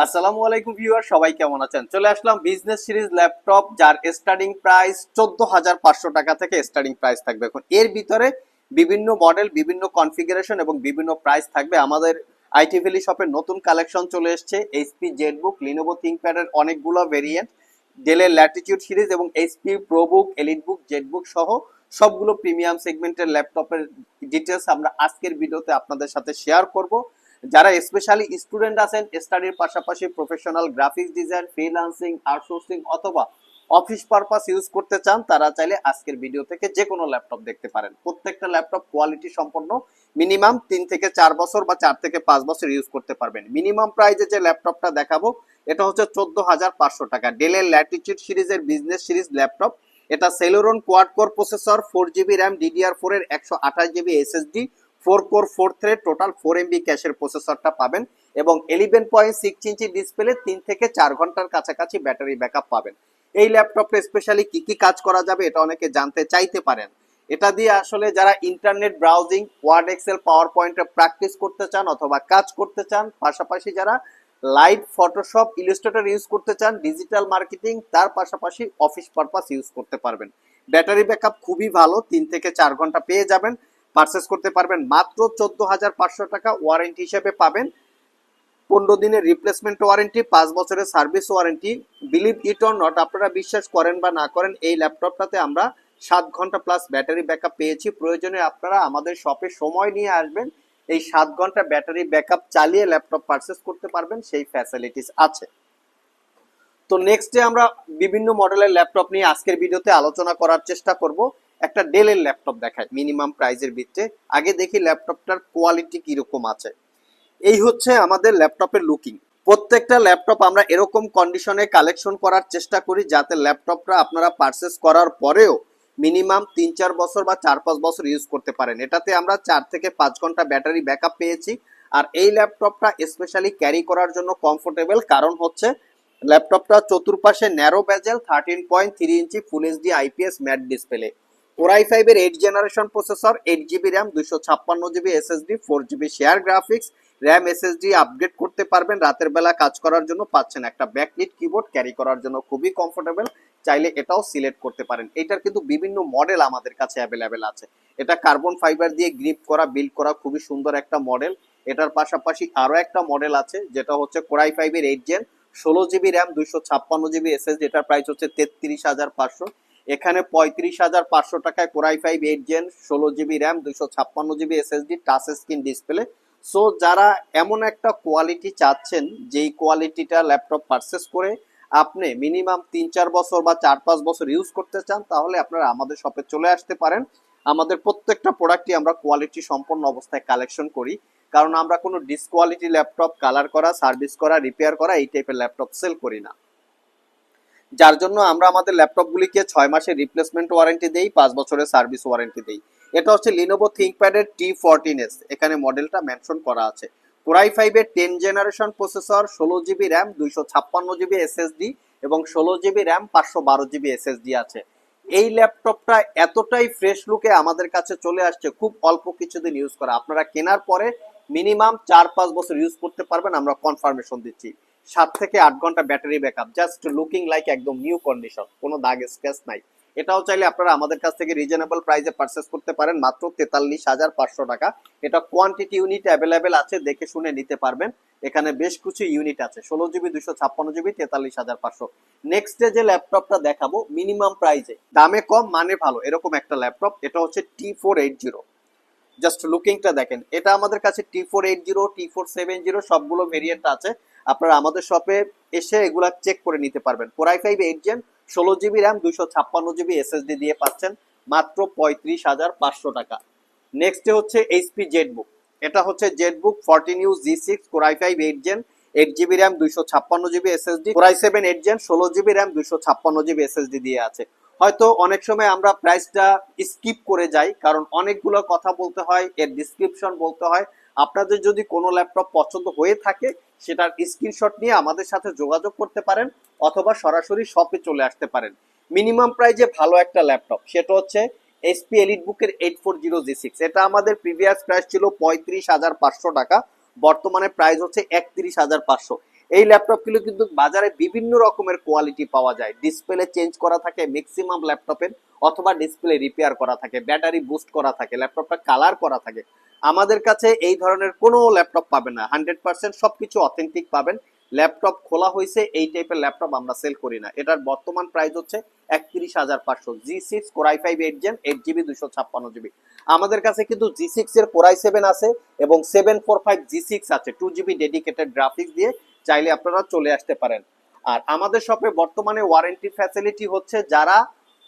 আসসালামু আলাইকুম ভিউয়ার, সবাই কেমন আছেন? চলে আসলাম বিজনেস সিরিজ ল্যাপটপ, যার স্টার্টিং প্রাইস 14,500 টাকা থেকে স্টার্টিং প্রাইস থাকবে। এখন এর ভিতরে বিভিন্ন মডেল, বিভিন্ন কনফিগারেশন এবং বিভিন্ন প্রাইস থাকবে। আমাদের আইটি ভ্যালি শপের নতুন কালেকশন চলে এসেছে। এইচপি জেটবুক, লিনোভো থিংকপ্যাডের অনেকগুলো ভেরিয়েন্ট, ডেলের ল্যাটিটিউড সিরিজ এবং এইচপি প্রোবুক, এলিটবুক, জেটবুক সহ সবগুলো প্রিমিয়াম সেগমেন্টের ল্যাপটপের ডিটেলস আমরা আজকের ভিডিওতে আপনাদের সাথে শেয়ার করব। যারা স্পেশালি স্টুডেন্ট আছেন, স্টাডির পাশাপাশি professional graphics design, freelancing, outsourcing অথবা অফিস পারপাস ইউজ করতে চান, তারা চাইলে আজকের ভিডিও থেকে যে কোনো ল্যাপটপ দেখতে পারেন। প্রত্যেকটা ল্যাপটপ কোয়ালিটি সম্পন্ন, মিনিমাম 3 থেকে 4 বছর বা 4 থেকে 5 বছর ইউজ করতে পারবেন। মিনিমাম প্রাইজে যে ল্যাপটপটা দেখাবো এটা হচ্ছে 14,500 টাকা, ডেলের ল্যাটিটিউড সিরিজের বিজনেস সিরিজ ল্যাপটপ। এটা Celeron quad core processor, 4GB RAM, DDR4 এর 128GB SSD, 4 core 4 thread, total 4MB ক্যাশের প্রসেসরটা পাবেন এবং 11.6 ইঞ্চি ডিসপ্লে, 3 থেকে 4 ঘন্টার কাছাকাছি ব্যাটারি ব্যাকআপ পাবেন। এই ল্যাপটপে স্পেশালি কি কি কাজ করা যাবে এটা অনেকে জানতে চাইতে পারেন। এটা দিয়ে আসলে যারা ইন্টারনেট ব্রাউজিং, ওয়ার্ড, এক্সেল, পাওয়ার পয়েন্টে প্র্যাকটিস করতে চান অথবা কাজ করতে চান, পাশাপাশি যারা লাইট, ফটোশপ, ইলাস্ট্রেটর ইউজ করতে চান, ডিজিটাল মার্কেটিং, তার পাশাপাশি অফিস পারপাস ইউজ করতে পারবেন। ব্যাটারি ব্যাকআপ খুবই ভালো, 3 থেকে 4 ঘন্টা পেয়ে যাবেন। পারচেস করতে পারবেন মাত্র 14,500 টাকা। ওয়ারেন্টি হিসেবে পাবেন 15 দিনের রিপ্লেসমেন্ট ওয়ারেন্টি, 5 বছরের service warranty. Believe it or not, আপনারা বিশ্বাস করেন বা না করেন, এই ল্যাপটপটাতে আমরা 7 ঘন্টা প্লাস ব্যাটারি ব্যাকআপ পেয়েছি। প্রয়োজনে আপনারা আমাদের শপে সময় নিয়ে আসবেন, এই 7 ঘন্টা ব্যাটারি ব্যাকআপ চালিয়ে ল্যাপটপ পারচেস করতে পারবেন, সেই ফ্যাসিলিটিস আছে। তো নেক্সট ডে আমরা বিভিন্ন মডেলের ল্যাপটপ নিয়ে আজকের ভিডিওতে আলোচনা করার চেষ্টা করব। একটা ডেলের ল্যাপটপ দেখায় মিনিমাম প্রাইজের ভিতরে। আগে দেখি ল্যাপটপটার কোয়ালিটি কিরকম আছে। এই হচ্ছে আমাদের ল্যাপটপের লুকিং। প্রত্যেকটা ল্যাপটপ আমরা এরকম কন্ডিশনে কালেকশন করার চেষ্টা করি যাতে ল্যাপটপটা আপনারা পারচেস করার পরেও মিনিমাম 3-4 বছর বা 4-5 বছর ইউজ করতে পারেন। এটাতে আমরা 4 থেকে 5 ঘন্টা ব্যাটারি ব্যাকআপ পেয়েছি। আর এই ল্যাপটপটা স্পেশালি ক্যারি করার জন্য কমফোর্টেবল, কারণ হচ্ছে ল্যাপটপটা চতুর্পাশে narrow bezel, 13.3 inch full HD IPS matte display, core i 5 এর 8 generation processor, 8GB RAM, 256GB SSD, 4GB share graphics, RAM, SSD upgrade করতে পারবেন। রাতের বেলা কাজ করার জন্য পাচ্ছেন একটা ব্যাকলিট কিবোর্ড, ক্যারি করার জন্য খুবই কমফোর্টেবল, চাইলে এটাও সিলেক্ট করতে পারেন। এটার কিন্তু বিভিন্ন মডেল আমাদের কাছে অ্যাভেলেবেল আছে। এটা কার্বন ফাইবার দিয়ে গ্রিপ করা, বিল্ড করা, খুবই সুন্দর একটা মডেল। এটার পাশাপাশি আরো একটা মডেল আছে যেটা হচ্ছে কোরাই 5 এর 8 gen, 16GB RAM, 256GB SSD, এটার প্রাইস হচ্ছে 33,500। এখানে 35,500 টাকায় Core i 5 8 gen, 16GB RAM, 256GB SSD, touch screen display. So যারা এমন একটা কোয়ালিটি চাচ্ছেন যেই কোয়ালিটিটা ল্যাপটপ পারচেস করে আপনি মিনিমাম 3-4 বছর বা 4-5 বছর ইউজ করতে চান, তাহলে আপনারা আমাদের শপে চলে আসতে পারেন। আমাদের প্রত্যেকটা প্রোডাক্টই আমরা কোয়ালিটি সম্পন্ন অবস্থায় কালেকশন করি, কারণ আমরা কোনো ডিসকোয়ালিটি ল্যাপটপ কালার করা, সার্ভিস করা, রিপেয়ার করা এই টাইপের ল্যাপটপ সেল করি না। যার জন্য আমরা আমাদের ল্যাপটপগুলিকে 6 মাসের রিপ্লেসমেন্ট ওয়ারেন্টি দেই, 5 বছরের সার্ভিস ওয়ারেন্টি দেই। এটা হচ্ছে লিনোভো থিংকপ্যাডের T14s, এখানে মডেলটা মেনশন করা আছে। কোরাই 5 এর 10 generation processor, 16GB RAM, 256GB SSD এবং 16GB র্যাম, 512GB SSD আছে। এই ল্যাপটপটা এতটাই ফ্রেশ লুকে আমাদের কাছে চলে আসছে, খুব অল্প কিছুদিন ইউজ করা, আপনারা কেনার পরে মিনিমাম 4-5 বছর ইউজ করতে পারবেন, আমরা কনফার্মেশন দিচ্ছি। 7 থেকে 8 ঘন্টা battery backup, just looking like একদম নিউ কন্ডিশন, কোনো দাগ স্ক্র্যাচ নাই। এটাও চাইলে আপনারা আমাদের কাছ থেকে রিজনেবল প্রাইসে পারচেস করতে পারেন মাত্র 43,500 টাকা। এটা কোয়ান্টিটি ইউনিট অ্যাভেলেবেল আছে, দেখে শুনে নিতে পারবেন। এখানে বেশ কিছু ইউনিট আছে, 16GB, 256GB, 43,500। নেক্সট যে ল্যাপটপটা দেখাবো মিনিমাম প্রাইসে, দামে কম মানে ভালো, এরকম একটা ল্যাপটপ। এটা হচ্ছে T480। জাস্ট লুকিংটা দেখেন, এটা আমাদের কাছে T480, T470 সবগুলো ভেরিয়েন্ট আছে। আপনারা আমাদের শপে এসে এগুলা চেক করে নিতে পারবেন। Core i 5 8 gen, 16GB RAM, 256GB SSD দিয়ে পাচ্ছেন মাত্র 35,500 টাকা। নেক্সট হচ্ছে এইচপি জেটবুক। এটা হচ্ছে ZBook 14U G6, Core i 5 8 gen, 8GB RAM, 256GB SSD, Core i 7 8 gen, 16GB RAM, 256GB SSD দিয়ে আছে। হয়তো অনেক সময় আমরা প্রাইসটা স্কিপ করে যাই, কারণ অনেকগুলো কথা বলতে হয়, এর ডিসক্রিপশন বলতে হয়। আপনাদের যদি কোনো ল্যাপটপ পছন্দ হয়ে থাকে সেটার স্ক্রিনশট নিয়ে আমাদের সাথে যোগাযোগ করতে পারেন অথবা সরাসরি শপে চলে আসতে পারেন। মিনিমাম প্রাইজে ভালো একটা ল্যাপটপ, সেটা হচ্ছে এইচপি এলিটবুকের 840 G6। এটা আমাদের প্রিভিয়াস প্রাইস ছিল 35,500 টাকা, বর্তমানে প্রাইস হচ্ছে 31,500। এই ল্যাপটপগুলো কিন্তু বাজারে বিভিন্ন রকমের কোয়ালিটি পাওয়া যায়, ডিসপ্লে চেঞ্জ করা থাকে ম্যাক্সিমাম ল্যাপটপের, অথবা ডিসপ্লে রিপেয়ার করা থাকে, ব্যাটারি বুস্ট করা থাকে, ল্যাপটপটা কালার করা থাকে। আমাদের কাছে এই ধরনের কোনো ল্যাপটপ পাবেন না, 100% সবকিছু অথেন্টিক পাবেন। ল্যাপটপ খোলা হয়েছে এই টাইপের ল্যাপটপ আমরা সেল করি না। এটার বর্তমান প্রাইস হচ্ছে 31,500, G6 Core i5 8 Gen 8GB 256GB। আমাদের কাছে কিন্তু G6 এর Core i7 আছে এবং 745 G6 আছে 2GB ডেডিকেটেড গ্রাফিক্স দিয়ে, চাইলে আপনারা চলে আসতে পারেন। আর আমাদের শপে বর্তমানে ওয়ারেন্টি ফ্যাসিলিটি হচ্ছে, যারা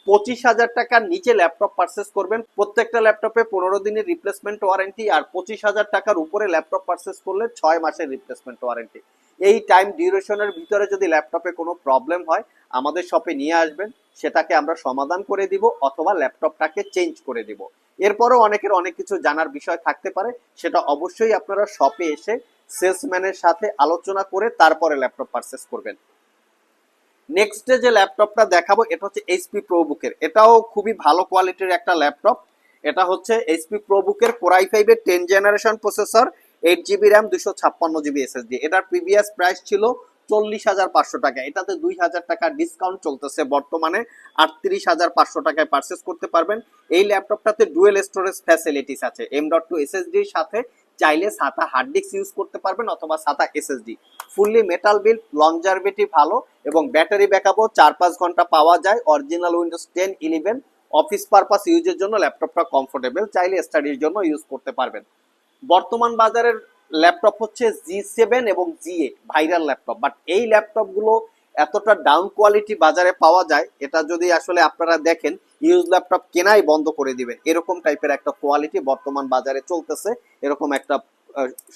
25,000 টাকার নিচে ল্যাপটপ পারচেস করবেন প্রত্যেকটা ল্যাপটপে 15 দিনের রিপ্লেসমেন্ট ওয়ারেন্টি, আর 25,000 টাকার উপরে ল্যাপটপ পারচেস করলে 6 মাসের রিপ্লেসমেন্ট ওয়ারেন্টি। এই টাইম ডিউরেশনের ভিতরে যদি ল্যাপটপে কোনো প্রবলেম হয় আমাদের শপে নিয়ে আসবেন, সেটাকে আমরা সমাধান করে দিব অথবা ল্যাপটপটাকে চেঞ্জ করে দিব। এরপরও অনেকের অনেক কিছু জানার বিষয় থাকতে পারে, সেটা অবশ্যই আপনারা শপে এসে সেলসম্যানের সাথে আলোচনা করে তারপরে ল্যাপটপ পারচেস করবেন। নেক্সট যে ল্যাপটপটা দেখাবো এটা হচ্ছে এইচপি প্রোবুকের, এটাও খুবই ভালো কোয়ালিটির একটা ল্যাপটপ। এটা হচ্ছে এইচপি প্রোবুকের Core i5 এর 10 generation processor, 8GB RAM, 256GB SSD। এটার প্রিভিয়াস প্রাইস ছিল 40,500 টাকা, এটাতে 2,000 টাকা ডিসকাউন্ট চলতেছে বর্তমানে 38,500 টাকায় পারচেস করতে পারবেন। এই ল্যাপটপটাতে ডুয়েল স্টোরেজ ফ্যাসিলিটিস আছে, M.2 SSDর সাথে চাইলে SATA হার্ড ডিস্ক ইউজ করতে পারবেন অথবা SATA SSD। Fully metal build, longevity ভালো এবং ব্যাটারি ব্যাকআপও 4-5 ঘন্টা পাওয়া যায়। অরিজিনাল উইন্ডোজ 10 11 অফিস পারপাস ইউজের জন্য ল্যাপটপটা কমফোর্টেবল, চাইলে স্টাডির জন্য ইউজ করতে পারবেন। বর্তমান বাজারের ল্যাপটপ হচ্ছে G7 এবং G8 ভাইরাল ল্যাপটপ, বাট এই ল্যাপটপগুলো এতটা ডাউন কোয়ালিটি বাজারে পাওয়া যায়, এটা যদি আসলে আপনারা দেখেন ইউজ ল্যাপটপ কেনাই বন্ধ করে দিবেন, এরকম টাইপের একটা কোয়ালিটি বর্তমান বাজারে চলতেছে, এরকম একটা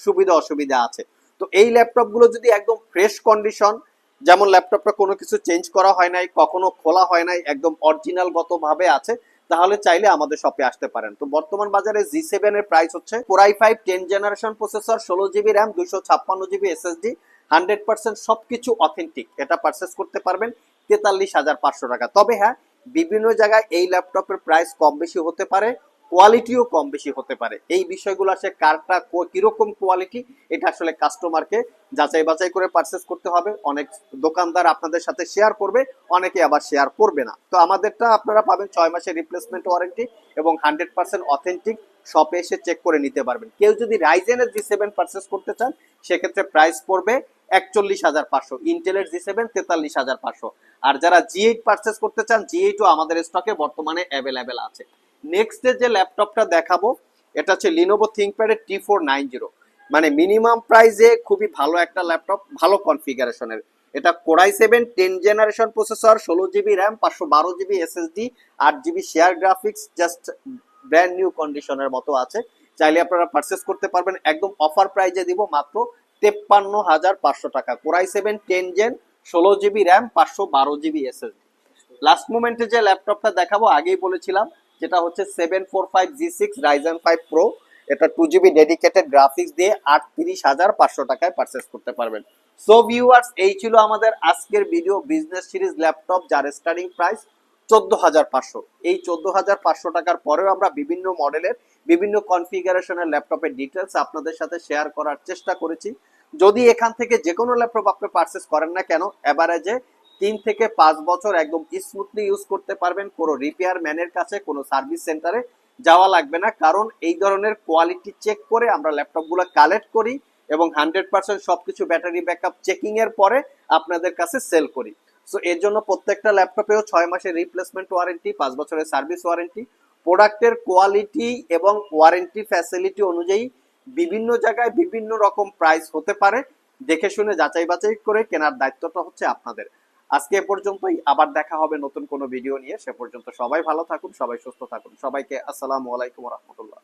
সুবিধা অসুবিধা আছে। তো এই ল্যাপটপগুলো যদি একদম ফ্রেশ কন্ডিশন, যেমন ল্যাপটপটা কোনো কিছু চেঞ্জ করা হয় নাই, কখনো খোলা হয় নাই, একদম অরিজিনাল গত ভাবে আছে, তাহলে চাইলে আমাদের শপে আসতে পারেন। তো বর্তমান বাজারে G7 এর প্রাইস হচ্ছে Core i5 10 generation processor, 16GB RAM, 256GB SSD, 100% সবকিছু অথেন্টিক, এটা পারচেস করতে পারবেন 43,500 টাকা। তবে হ্যাঁ, বিভিন্ন জায়গায় এই ল্যাপটপের প্রাইস কম বেশি হতে পারে, কোয়ালিটিও কম বেশি হতে পারে। এই বিষয়গুলো আসলে কারটা কিরকম কোয়ালিটি এটা আসলে কাস্টমারকে যাচাই বাছাই করে পারচেস করতে হবে। অনেক দোকানদার আপনাদের সাথে শেয়ার করবে, অনেকে আবার শেয়ার করবে না। তো আমাদেরটা আপনারা পাবেন 6 মাসের রিপ্লেসমেন্ট ওয়ারেন্টি এবং 100% অথেন্টিক, শপে এসে চেক করে নিতে পারবেন। কেউ যদি রাইজেনের G7 পারচেস করতে চান সেক্ষেত্রে প্রাইস পড়বে 41,500, ইন্টেলের G7 43,500। আর যারা G8 পারচেস করতে চান, G8ও আমাদের স্টকে বর্তমানে অ্যাভেলেবেল আছে। নেক্সট যে ল্যাপটপটা দেখাবো এটা হচ্ছে Lenovo ThinkPad এর T490, মানে মিনিমাম প্রাইসে খুবই ভালো একটা ল্যাপটপ, ভালো কনফিগারেশনের। এটা Core i7 10 generation processor, 16GB RAM, 512GB SSD, 8GB share graphics, just brand new কন্ডিশনের মতো আছে, চাইলে আপনারা পারচেস করতে পারবেন। একদম অফার প্রাইজে দিব মাত্র 53,500 টাকা। Core i7 10 gen, 16GB RAM, 512GB SSD। Last মোমেন্টে যে ল্যাপটপটা দেখাবো আগেই বলেছিলাম, যেটা হচ্ছে 745 G6 Ryzen 5 Pro, এটা 2GB ডেডিকেটেড গ্রাফিক্স দিয়ে 38,500 টাকায় পারচেস করতে পারবেন। সো ভিউয়ার্স, এই ছিল আমাদের আজকের ভিডিও, বিজনেস সিরিজ ল্যাপটপ যার স্টার্টিং প্রাইস 14,500। এই 14,500 টাকার পরেও আমরা বিভিন্ন মডেলের বিভিন্ন কনফিগারেশনের ল্যাপটপের ডিটেলস আপনাদের সাথে শেয়ার করার চেষ্টা করেছি। যদি এখান থেকে যে কোনো ল্যাপটপ আপনি পারচেস করেন না কেন, এভারেজে 3 থেকে 5 বছর একদম স্মুথলি ইউজ করতে পারবেন, কোনো রিপেয়ার ম্যানের কাছে, কোনো সার্ভিস সেন্টারে যাওয়া লাগবে না। কারণ এই ধরনের কোয়ালিটি চেক করে আমরা ল্যাপটপগুলো কালেক্ট করি এবং 100% সবকিছু ব্যাটারি ব্যাকআপ চেকিং এর পরে আপনাদের কাছে সেল করি। সো এর জন্য প্রত্যেকটা ল্যাপটপেও 6 মাসের রিপ্লেসমেন্ট ওয়ারেন্টি, 5 বছরের সার্ভিস ওয়ারেন্টি। প্রোডাক্টের কোয়ালিটি এবং ওয়ারেন্টি ফ্যাসিলিটি অনুযায়ী বিভিন্ন জায়গায় বিভিন্ন রকম প্রাইস হতে পারে, দেখে শুনে যাচাই বাছাই করে কেনার দায়িত্বটা হচ্ছে আপনাদের। আজকে এ পর্যন্তই, আবার দেখা হবে নতুন কোনো ভিডিও নিয়ে। সে পর্যন্ত সবাই ভালো থাকুন, সবাই সুস্থ থাকুন। সবাইকে আসসালামু আলাইকুম ওয়া রাহমাতুল্লাহ।